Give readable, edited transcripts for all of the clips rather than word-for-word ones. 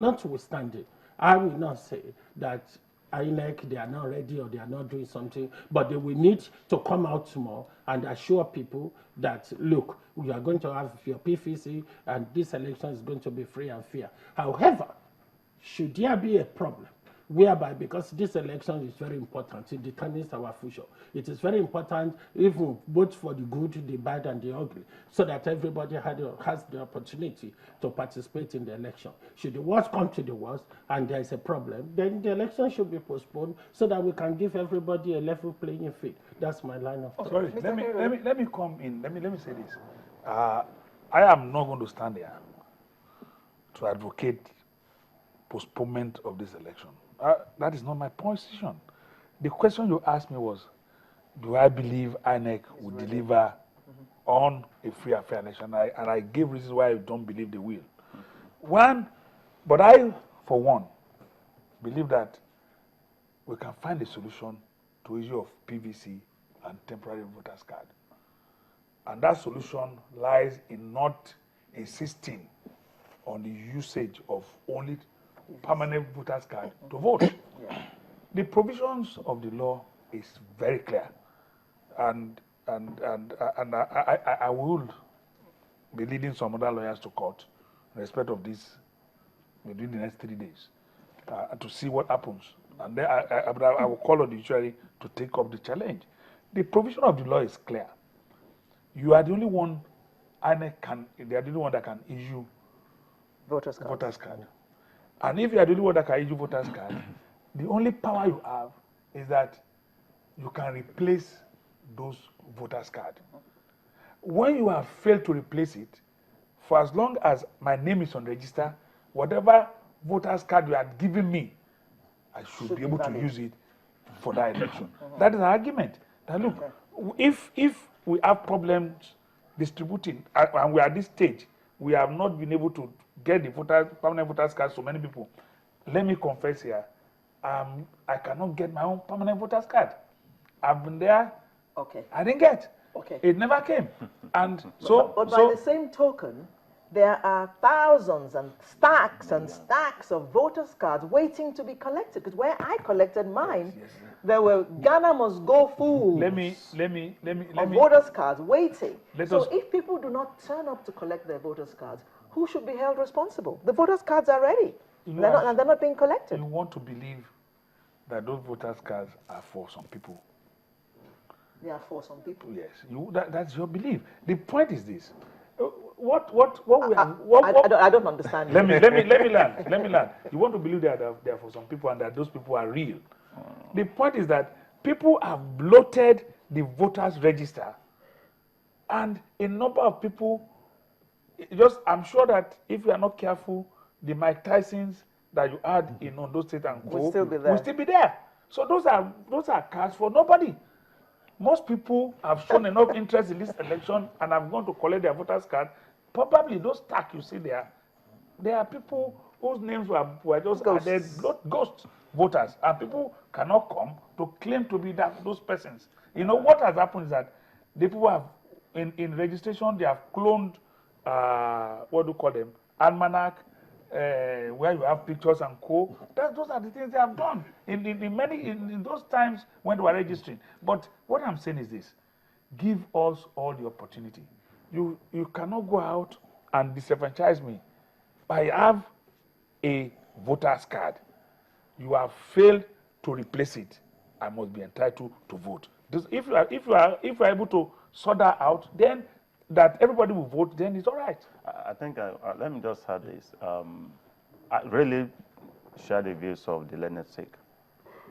Notwithstanding, I will not say that INEC, they are not ready or they are not doing something, but they will need to come out more and assure people that, look, we are going to have your PVC and this election is going to be free and fair. However, should there be a problem whereby, because this election is very important, it determines our future. It is very important, even both for the good, the bad, and the ugly, so that everybody has the opportunity to participate in the election. Should the worst come to the worst and there is a problem, then the election should be postponed so that we can give everybody a level playing field. That's my line of thought. Sorry, let me come in. Let me say this. I am not going to stand here to advocate postponement of this election. That is not my position. The question you asked me was, do I believe INEC will deliver on a free and fair election? And I gave reasons why I don't believe they will. But I, for one, believe that we can find a solution to the issue of PVC and temporary voters card. And that solution lies in not insisting on the usage of only permanent voters card to vote. Yeah. The provisions of the law is very clear, and I will be leading some other lawyers to court in respect of this within the next 3 days to see what happens, and then I will call on the judiciary to take up the challenge. The provision of the law is clear. You are the only one, INEC they are the only one that can issue voters card. And if you are the only one that can issue voters card, the only power you have is that you can replace those voters card. When you have failed to replace it, for as long as my name is on register, whatever voters card you had given me, I should be able to use it for that election. That is an argument. That look, if we have problems distributing, and we are at this stage, we have not been able to get the permanent voters cards to many people. Let me confess here, I cannot get my own permanent voters card. I've been there. Okay. I didn't get. Okay. It never came. And but by the same token, there are thousands and stacks of voters cards waiting to be collected. Because where I collected mine, there were Ghana must go fools. Let me voters cards waiting. So if people do not turn up to collect their voters cards, who should be held responsible? The voters cards are ready. They're not being collected. You want to believe that those voters cards are for some people. They are for some people. Yes, that's your belief. The point is this: I don't understand. Let me learn. You want to believe that they are for some people and that those people are real. The point is that people have bloated the voters register, and a number of people. I'm sure that if you are not careful, the Mike Tysons that you had in Ondo State and Co will still be there. So those are cards for nobody. Most people have shown enough interest in this election and have gone to collect their voters card. Probably those stacks you see there are people whose names were just added, ghost voters, and people cannot come to claim to be those persons. You know what has happened is that the people have in registration they have cloned what do you call them, almanac, where you have pictures and co. Those are the things they have done in those times when they were registering. But what I'm saying is this: give us all the opportunity. You cannot go out and disenfranchise me. I have a voter's card. You have failed to replace it. I must be entitled to vote. If you are able to sort that out, then that everybody will vote, then it's all right. I think, let me just add this. I really share the views of the learned sake,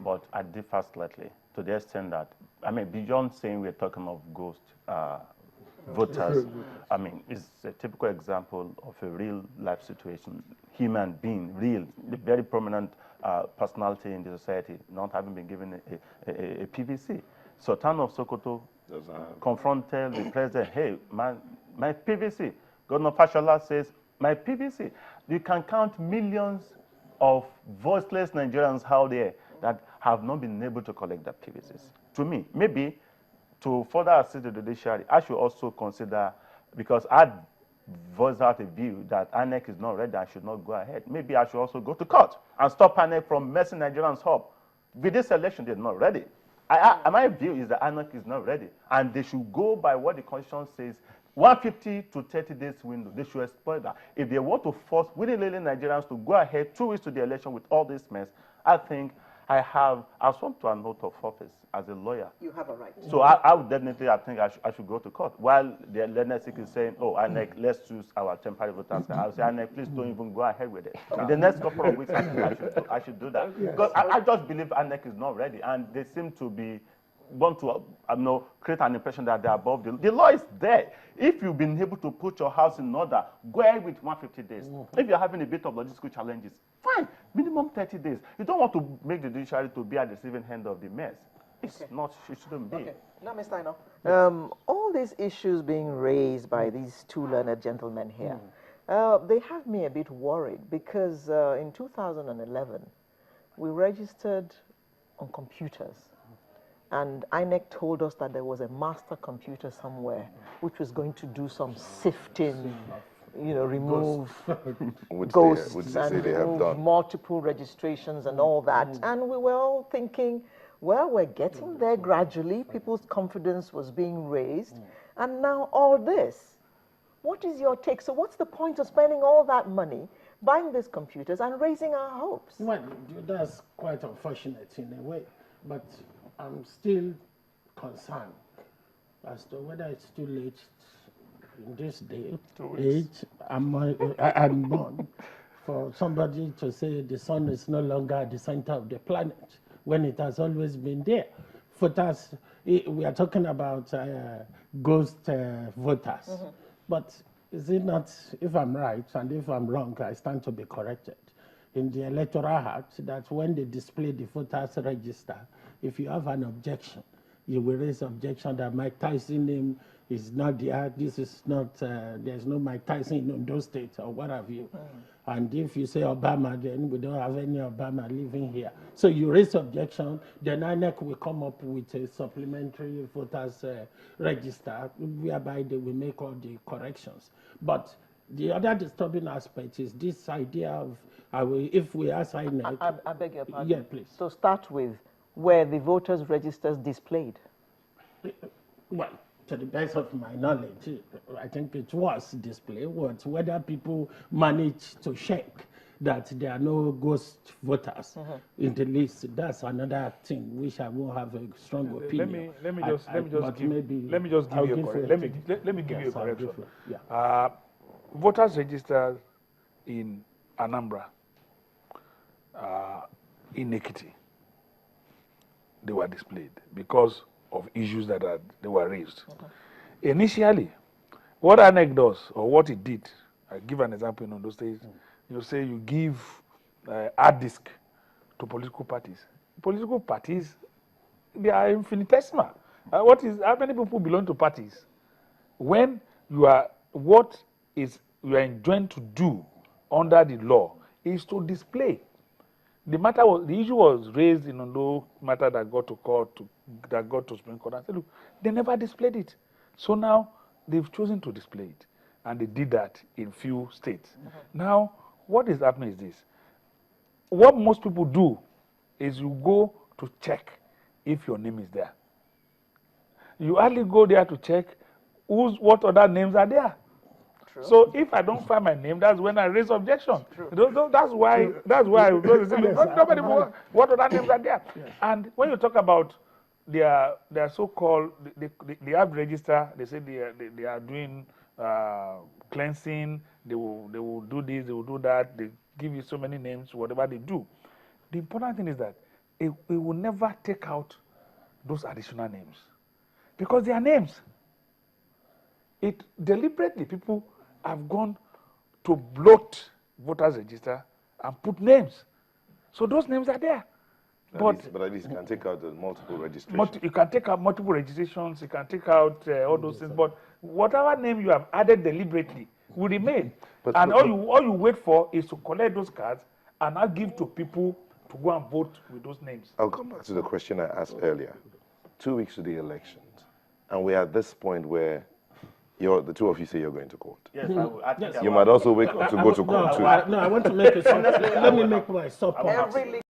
but I differ slightly to the extent that, beyond saying we're talking of ghost voters, it's a typical example of a real life situation, human being, real, a very prominent personality in the society, not having been given a PVC. Sultan of Sokoto confronted the president, hey, man, my PVC. Governor Fashola says, my PVC. You can count millions of voiceless Nigerians out there that have not been able to collect their PVCs. To me, maybe to further assist the judiciary, I should also consider, because I voice out a view that INEC is not ready and should not go ahead, maybe I should also go to court and stop INEC from messing Nigerians up. With this election, they're not ready. My view is that INEC is not ready, and they should go by what the Constitution says, 150 to 30 days window. They should exploit that. If they want to force willy-nilly Nigerians to go ahead 2 weeks to the election with all this mess, I think I sworn to an oath of office as a lawyer. You have a right. So I would definitely, I think I should go to court. While the NEC is saying, oh, INEC, let's choose our temporary voters. I'll say, INEC, please don't even go ahead with it. In the next couple of weeks, I should do that. Yes. Because I just believe INEC is not ready, and they seem to want to create an impression that they're above the law is there. If you've been able to put your house in order, go ahead with 150 days. If you're having a bit of logistical challenges, fine, minimum 30 days. You don't want to make the judiciary to be at the receiving end of the mess. It's not, it shouldn't be. Okay. Now, Mr. Ino, all these issues being raised by these two learned gentlemen here, they have me a bit worried because in 2011, we registered on computers. And INEC told us that there was a master computer somewhere which was going to do some sifting, remove ghosts and remove multiple registrations and all that. And we were all thinking, well, we're getting there gradually. People's confidence was being raised. And now all this. What is your take? So what's the point of spending all that money buying these computers and raising our hopes? Well, that's quite unfortunate in a way. But I'm still concerned as to whether it's too late in this day, age, and born, for somebody to say the sun is no longer at the center of the planet when it has always been there. Voters, we are talking about ghost voters, but is it not, if I'm right and if I'm wrong, I stand to be corrected, in the Electoral Act that when they display the voters register, if you have an objection, you will raise objection that Mike Tyson name is not there. This is not, there's no Mike Tyson in those states or what have you. And if you say Obama, then we don't have any Obama living here. So you raise objection, then INEC will come up with a supplementary voters register whereby they will make all the corrections. But the other disturbing aspect is this idea of, if we ask INEC... I beg your pardon? Yeah, please. So start with where the voters' registers displayed. Well, to the best of my knowledge, I think it was displayed. Whether people managed to check that there are no ghost voters in the list, that's another thing which I won't have a strong opinion. Let me just give you a correction. Voters registered in Anambra, in Ekiti, they were displayed because of issues that they were raised. Initially, what INEC does, or what it did, I give an example in those days, you say you give hard disk to political parties. Political parties, they are infinitesimal. How many people belong to parties? When you are, what is you are enjoined to do under the law is to display. The issue was raised in Ondo matter that got to court, that got to Supreme Court. And said, look, they never displayed it. So now they've chosen to display it. And they did that in few states. Now, what is happening is this. What most people do is you go to check if your name is there. You hardly go there to check what other names are there. True. So if I don't find my name, that's when I raise objection. That's why nobody knows what other names are there. Yes. And when you talk about their so-called, they have register, they say they are doing cleansing, they will do this, they will do that, they give you so many names, whatever they do. The important thing is that it will never take out those additional names because they are names. It deliberately, people have gone to bloat voters register and put names. So those names are there. But at least you can take out the multiple registrations. You can take out multiple registrations, you can take out all those things, but whatever name you have added deliberately will remain. All you wait for is to collect those cards and now give to people to go and vote with those names. I'll come back to the question I asked earlier. 2 weeks to the elections, and we're at this point where The two of you say you're going to court. Yes, I will. I think Yes. I You will. might also wake up to go to court too. No, I want to make it. Let me make my support. Every